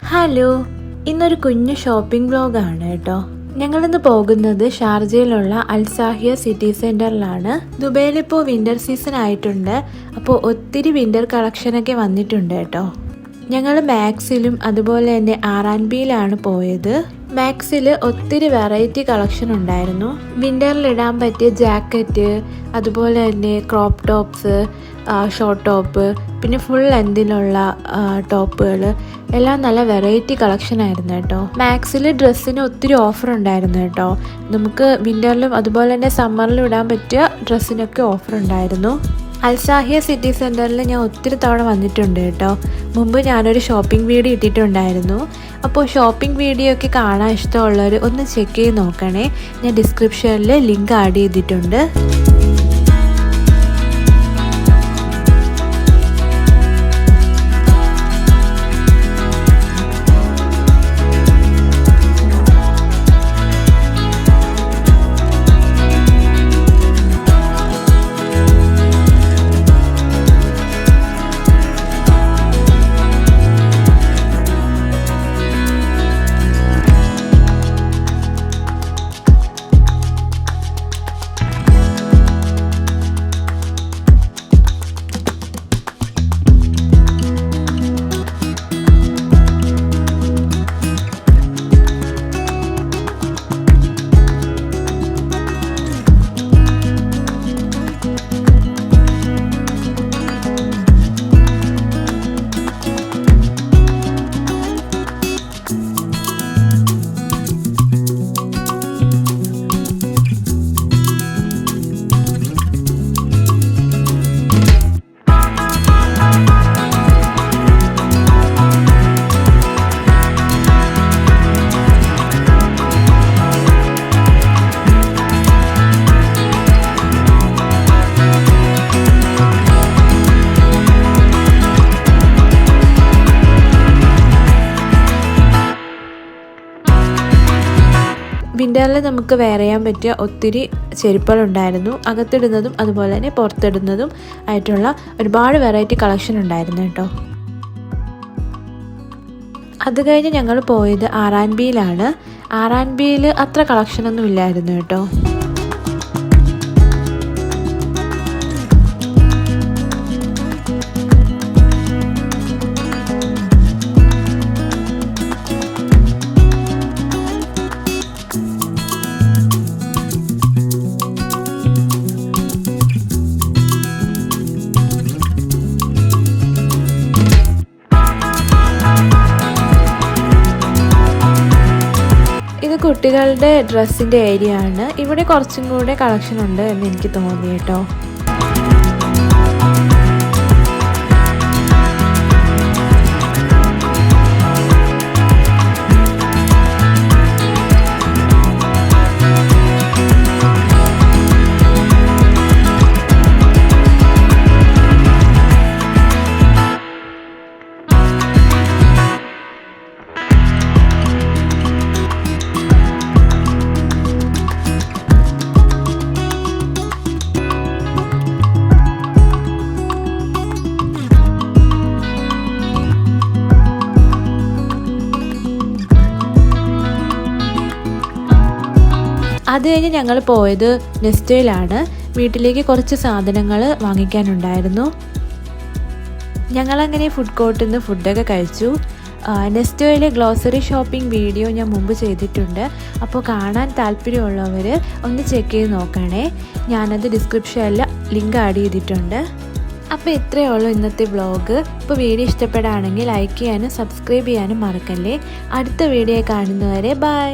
Hello, ഇന്നൊരു കുഞ്ഞു shopping വ്ലോഗാണ് കേട്ടോ. ഞങ്ങളിന്ന് പോകുന്നത് ഷാർജയിലുള്ള അൽസാഹിയ സിറ്റി സെൻറ്ററിലാണ്. ദുബൈയിലിപ്പോൾ വിൻ്റർ സീസൺ ആയിട്ടുണ്ട്. അപ്പോൾ ഒത്തിരി വിൻ്റർ കളക്ഷനൊക്കെ വന്നിട്ടുണ്ട് കേട്ടോ. ഞങ്ങൾ മാക്സിലും അതുപോലെ തന്നെ R&Bയിലാണ് പോയത്. മാക്സിൽ ഒത്തിരി വെറൈറ്റി കളക്ഷൻ ഉണ്ടായിരുന്നു. വിൻ്ററിലിടാൻ പറ്റിയ ജാക്കറ്റ്, അതുപോലെ തന്നെ ക്രോപ്പ് ടോപ്സ്, ഷോർട്ട് ടോപ്പ്, പിന്നെ ഫുൾ ലെന്തിലുള്ള ടോപ്പുകൾ എല്ലാം നല്ല വെറൈറ്റി കളക്ഷൻ ആയിരുന്നു കേട്ടോ. മാക്സിൽ ഡ്രസ്സിന് ഒത്തിരി ഓഫർ ഉണ്ടായിരുന്നു കേട്ടോ. നമുക്ക് വിൻ്ററിലും അതുപോലെ തന്നെ സമ്മറിലും ഇടാൻ പറ്റിയ ഡ്രസ്സിനൊക്കെ ഓഫർ ഉണ്ടായിരുന്നു. അൽസാഹിയ സിറ്റി സെൻറ്ററിൽ ഞാൻ ഒത്തിരി തവണ വന്നിട്ടുണ്ട് കേട്ടോ. മുമ്പ് ഞാനൊരു ഷോപ്പിംഗ് വീഡിയോ ഇട്ടിട്ടുണ്ടായിരുന്നു. അപ്പോൾ ഷോപ്പിംഗ് വീഡിയോ ഒക്കെ കാണാൻ ഇഷ്ടമുള്ളവർ ഒന്ന് ചെക്ക് ചെയ്ത് നോക്കണേ. ഞാൻ ഡിസ്ക്രിപ്ഷനിൽ ലിങ്ക് ആഡ് ചെയ്തിട്ടുണ്ട്. വിൻ്ററിൽ നമുക്ക് വെയർ ചെയ്യാൻ പറ്റിയ ഒത്തിരി ചെരുപ്പുകളുണ്ടായിരുന്നു. അകത്തിടുന്നതും അതുപോലെ തന്നെ പുറത്തിടുന്നതും ആയിട്ടുള്ള ഒരുപാട് വെറൈറ്റി കളക്ഷൻ ഉണ്ടായിരുന്നു കേട്ടോ. അത് കഴിഞ്ഞ് ഞങ്ങൾ പോയത് R&Bയിലാണ്. R&Bയിൽ അത്ര കളക്ഷനൊന്നും ഇല്ലായിരുന്നു കേട്ടോ. ഇത് കുട്ടികളുടെ ഡ്രസ്സിൻ്റെ ഏരിയ ആണ്. ഇവിടെ കുറച്ചും കൂടെ കളക്ഷൻ ഉണ്ട് എന്ന് എനിക്ക് തോന്നി കേട്ടോ. അത് കഴിഞ്ഞ് ഞങ്ങൾ പോയത് നെസ്റ്റോയിലാണ്. വീട്ടിലേക്ക് കുറച്ച് സാധനങ്ങൾ വാങ്ങിക്കാനുണ്ടായിരുന്നു. ഞങ്ങളങ്ങനെ ഫുഡ് കോർട്ടിൽ നിന്ന് ഫുഡൊക്കെ കഴിച്ചു. നെസ്റ്റോയിലെ ഗ്ലോസറി ഷോപ്പിംഗ് വീഡിയോ ഞാൻ മുമ്പ് ചെയ്തിട്ടുണ്ട്. അപ്പോൾ കാണാൻ താല്പര്യമുള്ളവർ ഒന്ന് ചെക്ക് ചെയ്ത് നോക്കണേ. ഞാനത് ഡിസ്ക്രിപ്ഷനിൽ ലിങ്ക് ആഡ് ചെയ്തിട്ടുണ്ട്. അപ്പോൾ ഇത്രയേ ഉള്ളൂ ഇന്നത്തെ വ്ളോഗ്. ഇപ്പോൾ വീഡിയോ ഇഷ്ടപ്പെടുകയാണെങ്കിൽ ലൈക്ക് ചെയ്യാനും സബ്സ്ക്രൈബ് ചെയ്യാനും മറക്കല്ലേ. അടുത്ത വീഡിയോ കാണുന്നവരെ ബൈ.